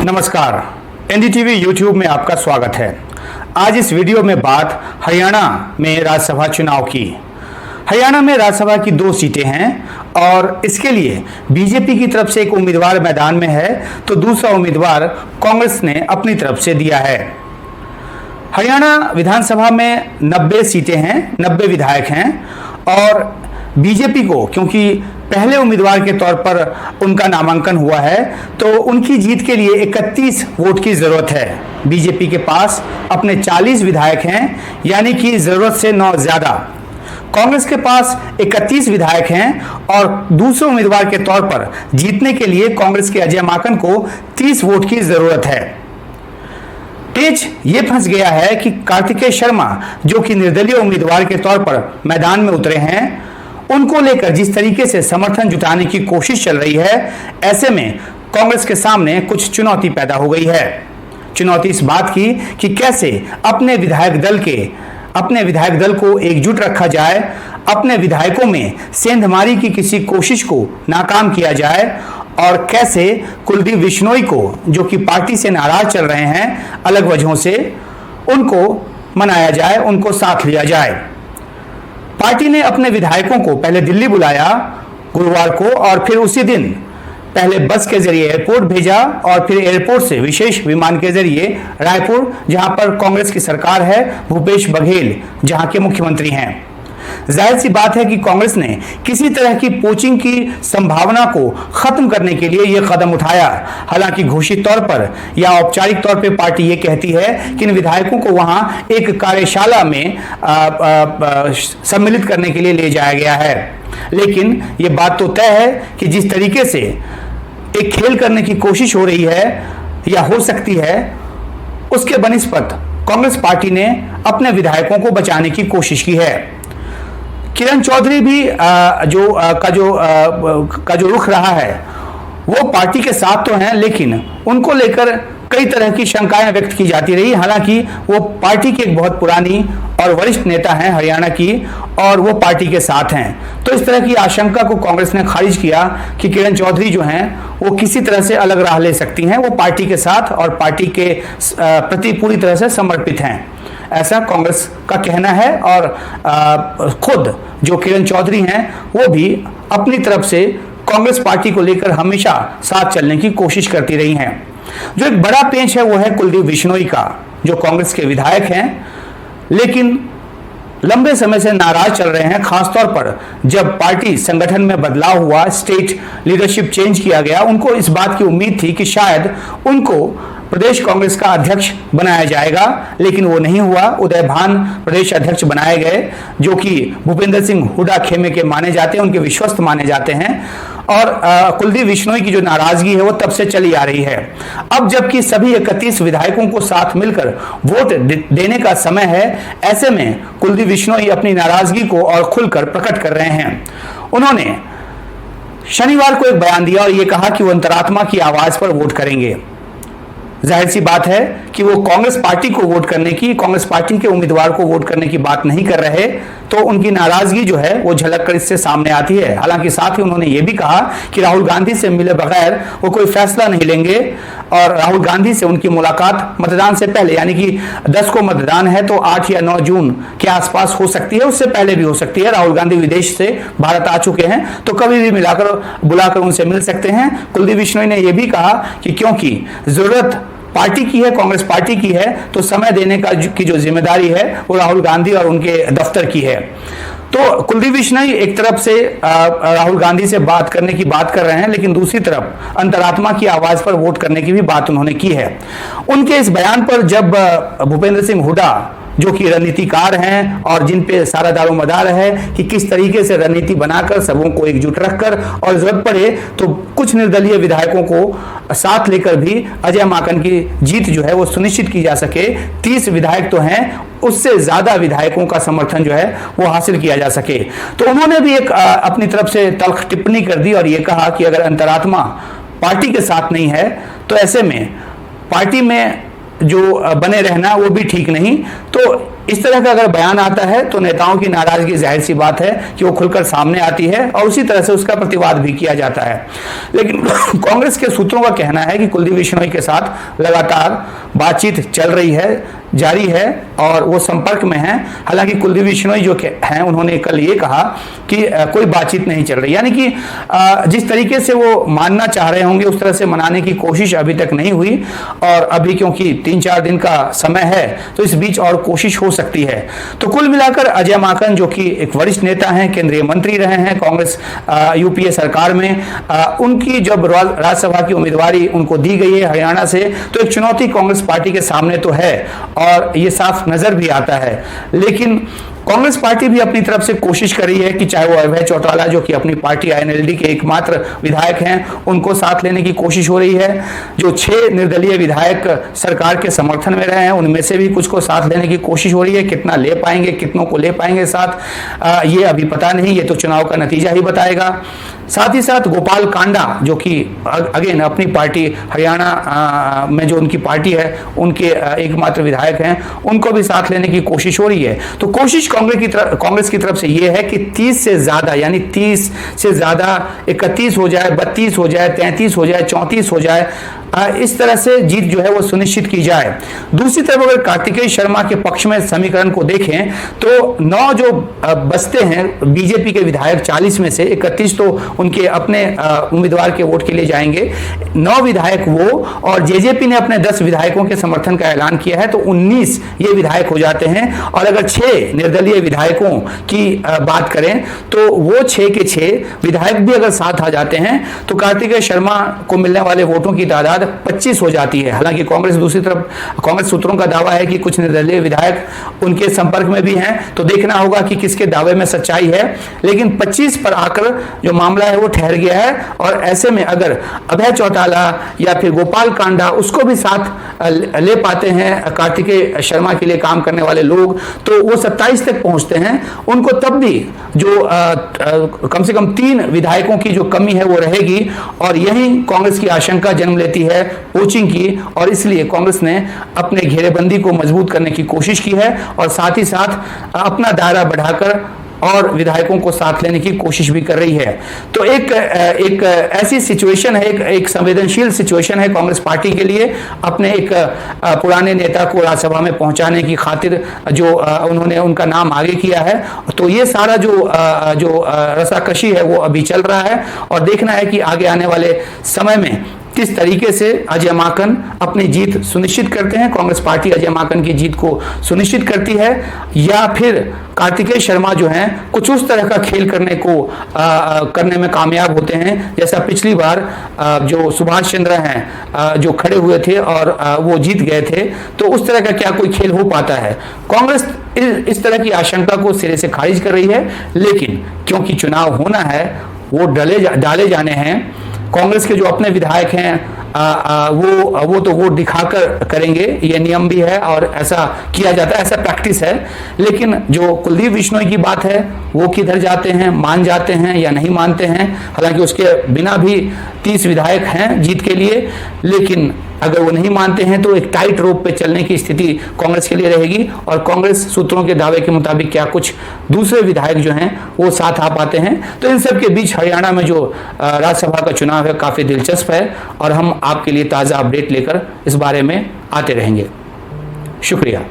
नमस्कार, NDTV YouTube में आपका स्वागत है। आज इस वीडियो में बात हरियाणा में राज्यसभा चुनाव की। हरियाणा में राज्यसभा की 2 सीटें हैं और इसके लिए बीजेपी की तरफ से एक उम्मीदवार मैदान में है तो दूसरा उम्मीदवार कांग्रेस ने अपनी तरफ से दिया है। हरियाणा विधानसभा में 90 सीटें हैं, 90 विधायक हैं और बीजेपी को क्योंकि पहले उम्मीदवार के तौर पर उनका नामांकन हुआ है तो उनकी जीत के लिए 31 वोट की जरूरत है। बीजेपी के पास अपने 40 विधायक हैं, यानी कि जरूरत से 9 ज्यादा। कांग्रेस के पास 31 विधायक हैं और दूसरे उम्मीदवार के तौर पर जीतने के लिए कांग्रेस के अजय माकन को 30 वोट की जरूरत है। पेच ये फंस गया है कि कार्तिकेय शर्मा जो कि निर्दलीय उम्मीदवार के तौर पर मैदान में उतरे हैं, उनको लेकर जिस तरीके से समर्थन जुटाने की कोशिश चल रही है, ऐसे में कांग्रेस के सामने कुछ चुनौती पैदा हो गई है। चुनौती इस बात की कि कैसे अपने विधायक दल को एकजुट रखा जाए, अपने विधायकों में सेंधमारी की किसी कोशिश को नाकाम किया जाए और कैसे कुलदीप बिश्नोई को जो कि पार्टी से नाराज चल रहे हैं अलग वजहों से, उनको मनाया जाए, उनको साथ लिया जाए। पार्टी ने अपने विधायकों को पहले दिल्ली बुलाया गुरुवार को और फिर उसी दिन पहले बस के जरिए एयरपोर्ट भेजा और फिर एयरपोर्ट से विशेष विमान के जरिए रायपुर, जहां पर कांग्रेस की सरकार है, भूपेश बघेल जहां के मुख्यमंत्री हैं। जाहिर सी बात है कि कांग्रेस ने किसी तरह की पोचिंग की संभावना को खत्म करने के लिए यह कदम उठाया। हालांकि घोषित तौर पर या औपचारिक तौर पर पार्टी ये कहती है कि इन विधायकों को वहां एक कार्यशाला में सम्मिलित करने के लिए ले जाया गया है। लेकिन यह बात तो तय है कि जिस तरीके से एक खेल करने की कोशिश हो रही है या हो सकती है, उसके बनिस्पत कांग्रेस पार्टी ने अपने विधायकों को बचाने की कोशिश की है। किरण चौधरी भी का जो रुख रहा है वो पार्टी के साथ तो हैं, लेकिन उनको लेकर कई तरह की शंकाएं व्यक्त की जाती रही। हालांकि वो पार्टी की एक बहुत पुरानी और वरिष्ठ नेता हैं हरियाणा की और वो पार्टी के साथ हैं, तो इस तरह की आशंका को कांग्रेस ने खारिज किया कि किरण चौधरी जो हैं वो किसी तरह से अलग राह ले सकती हैं, वो पार्टी के साथ और पार्टी के प्रति पूरी तरह से समर्पित हैं, ऐसा कांग्रेस का कहना है। और खुद जो किरण चौधरी हैं वो भी अपनी तरफ से कांग्रेस पार्टी को लेकर हमेशा साथ चलने की कोशिश करती रही हैं। जो एक बड़ा पेंच है वो है कुलदीप बिश्नोई का, जो कांग्रेस के विधायक हैं लेकिन लंबे समय से नाराज चल रहे हैं। खासतौर पर जब पार्टी संगठन में बदलाव हुआ, स्टेट लीडरशिप चेंज किया गया, उनको इस बात की उम्मीद थी कि शायद उनको प्रदेश कांग्रेस का अध्यक्ष बनाया जाएगा, लेकिन वो नहीं हुआ। उदय भान प्रदेश अध्यक्ष बनाए गए, जो कि भूपेंद्र सिंह हुड्डा खेमे के माने जाते हैं, उनके विश्वस्त माने जाते हैं। और कुलदीप बिश्नोई की जो नाराजगी है वो तब से चली आ रही है। अब जबकि सभी 31 विधायकों को साथ मिलकर वोट देने का समय है, ऐसे में कुलदीप बिश्नोई अपनी नाराजगी को और खुलकर प्रकट कर रहे हैं। उन्होंने शनिवार को एक बयान दिया और ये कहा कि वो अंतरात्मा की आवाज पर वोट करेंगे। जाहिर सी बात है कि वो कांग्रेस पार्टी को वोट करने की, कांग्रेस पार्टी के उम्मीदवार को वोट करने की बात नहीं कर रहे, तो उनकी नाराजगी जो है वो झलक कर इससे सामने आती है। हालांकि साथ ही उन्होंने ये भी कहा कि राहुल गांधी से मिले बगैर वो कोई फैसला नहीं लेंगे और राहुल गांधी से उनकी मुलाकात मतदान से पहले, यानी कि 10 को मतदान है तो 8 या 9 जून के आसपास हो सकती है, उससे पहले भी हो सकती है। राहुल गांधी विदेश से भारत आ चुके हैं तो कभी भी बुलाकर उनसे मिल सकते हैं। कुलदीप बिश्नोई ने यह भी कहा कि क्योंकि जरूरत पार्टी की है, कांग्रेस पार्टी की है, तो समय देने की जो जिम्मेदारी है वो राहुल गांधी और उनके दफ्तर की है। तो कुलदीप बिश्नोई एक तरफ से राहुल गांधी से बात करने की बात कर रहे हैं, लेकिन दूसरी तरफ अंतरात्मा की आवाज पर वोट करने की भी बात उन्होंने की है। उनके इस बयान पर जब भूपेंद्र सिंह हुड्डा, जो कि रणनीतिकार हैं और जिन पे सारा दारोमदार है कि किस तरीके से रणनीति बनाकर सबों को एकजुट रखकर और जरूरत पड़े तो कुछ निर्दलीय विधायकों को साथ लेकर भी अजय माकन की जीत जो है वो सुनिश्चित की जा सके। 30 विधायक तो हैं, उससे ज्यादा विधायकों का समर्थन जो है वो हासिल किया जा सके। तो उन्होंने भी एक अपनी तरफ से तल्ख टिप्पणी कर दी और ये कहा कि अगर अंतरात्मा पार्टी के साथ नहीं है तो ऐसे में पार्टी में जो बने रहना वो भी ठीक नहीं। तो इस तरह का अगर बयान आता है तो नेताओं की नाराजगी जाहिर सी बात है कि वो खुलकर सामने आती है और उसी तरह से उसका प्रतिवाद भी किया जाता है। लेकिन कांग्रेस के सूत्रों का कहना है कि कुलदीप बिश्नोई के साथ लगातार बातचीत चल रही है, जारी है और वो संपर्क में हैं। हालांकि कुलदीप बिश्नोई जो हैं उन्होंने कल ये कहा कि कोई बातचीत नहीं चल रही, यानी कि जिस तरीके से वो मानना चाह रहे होंगे उस तरह से मनाने की कोशिश अभी तक नहीं हुई और अभी क्योंकि 3-4 दिन का समय है तो इस बीच और कोशिश हो सकती है। तो कुल मिलाकर अजय माकन जो कि एक वरिष्ठ नेता हैं, केंद्रीय मंत्री रहे हैं कांग्रेस यूपीए सरकार में, उनकी जब राज्यसभा की उम्मीदवारी उनको दी गई है हरियाणा से तो एक चुनौती कांग्रेस पार्टी के सामने तो है और ये साफ नजर भी आता है। लेकिन कांग्रेस पार्टी भी अपनी तरफ से कोशिश कर रही है कि चाहे वो अभय चौटाला जो कि अपनी पार्टी आईएनएलडी के एकमात्र विधायक हैं उनको साथ लेने की कोशिश हो रही है। जो 6 निर्दलीय विधायक सरकार के समर्थन में रहे हैं उनमें से भी कुछ को साथ लेने की कोशिश हो रही है। कितना ले पाएंगे, कितनों को ले पाएंगे साथ, ये अभी पता नहीं, ये तो चुनाव का नतीजा ही बताएगा। साथ ही साथ गोपाल कांडा जो कि अगेन अपनी पार्टी हरियाणा में जो उनकी पार्टी है उनके एकमात्र विधायक हैं, उनको भी साथ लेने की कोशिश हो रही है। तो कोशिश कांग्रेस की तरफ से यह है कि 30 से ज्यादा, यानी 30 से ज्यादा 31 हो जाए, 32 हो जाए, 33 हो जाए, 34 हो जाए, इस तरह से जीत जो है वो सुनिश्चित की जाए। दूसरी तरफ अगर कार्तिकेय शर्मा के पक्ष में समीकरण को देखें तो 9 जो बचते हैं बीजेपी के विधायक, 40 में से 31 तो उनके अपने उम्मीदवार के वोट के लिए जाएंगे, 9 विधायक वो, और जेजेपी ने अपने 10 विधायकों के समर्थन का ऐलान किया है तो 19 ये विधायक हो जाते हैं। और अगर 6 निर्दलीय विधायकों की बात करें तो वो 6 के 6 विधायक भी अगर साथ आ जाते हैं तो कार्तिकेय शर्मा को मिलने वाले वोटों की तादाद 25 हो जाती है। हालांकि कांग्रेस दूसरी तरफ, कांग्रेस सूत्रों का दावा है कि कुछ निर्दलीय विधायक उनके संपर्क में भी हैं, तो देखना होगा कि किसके दावे में सच्चाई है। लेकिन 25 पर आकर जो मामला है वो ठहर गया है और ऐसे में अगर अभय चौटाला या फिर गोपाल कांडा उसको भी साथ ले पाते हैं कार्तिकेय शर्मा के लिए काम करने वाले लोग, तो वो 27 तक पहुंचते हैं। उनको तब भी जो कम से कम 3 विधायकों की जो कमी है वो रहेगी और यही कांग्रेस की आशंका जन्म लेती है पोचिंग की, और इसलिए कांग्रेस ने अपने घेरेबंदी को मजबूत करने की कोशिश की है और साथ ही साथ अपना दायरा बढ़ाकर और विधायकों को साथ लेने की कोशिश भी कर रही है। तो एक ऐसी सिचुएशन है, एक संवेदनशील सिचुएशन है कांग्रेस पार्टी के लिए अपने एक पुराने नेता को राज्यसभा में पहुंचाने की खातिर जो उन्होंने उनका नाम आगे किया है। तो ये सारा जो रसाकशी है वो अभी चल रहा है और देखना है कि आगे आने वाले समय में किस तरीके से अजय माकन अपनी जीत सुनिश्चित करते हैं, कांग्रेस पार्टी अजय माकन की जीत को सुनिश्चित करती है, या फिर कार्तिकेय शर्मा जो हैं कुछ उस तरह का खेल करने में कामयाब होते हैं जैसा पिछली बार जो सुभाष चंद्र हैं जो खड़े हुए थे और वो जीत गए थे, तो उस तरह का क्या कोई खेल हो पाता है। कांग्रेस इस तरह की आशंका को सिरे से खारिज कर रही है, लेकिन क्योंकि चुनाव होना है, वोट डाले जाने हैं, कांग्रेस के जो अपने विधायक हैं वो तो वोट दिखाकर करेंगे, ये नियम भी है और ऐसा किया जाता है, ऐसा प्रैक्टिस है। लेकिन जो कुलदीप बिश्नोई की बात है वो किधर जाते हैं, मान जाते हैं या नहीं मानते हैं। हालांकि उसके बिना भी 30 विधायक हैं जीत के लिए, लेकिन अगर वो नहीं मानते हैं तो एक टाइट रोप पे चलने की स्थिति कांग्रेस के लिए रहेगी और कांग्रेस सूत्रों के दावे के मुताबिक क्या कुछ दूसरे विधायक जो हैं वो साथ आ पाते हैं। तो इन सब के बीच हरियाणा में जो राज्यसभा का चुनाव है काफी दिलचस्प है और हम आपके लिए ताज़ा अपडेट लेकर इस बारे में आते रहेंगे। शुक्रिया।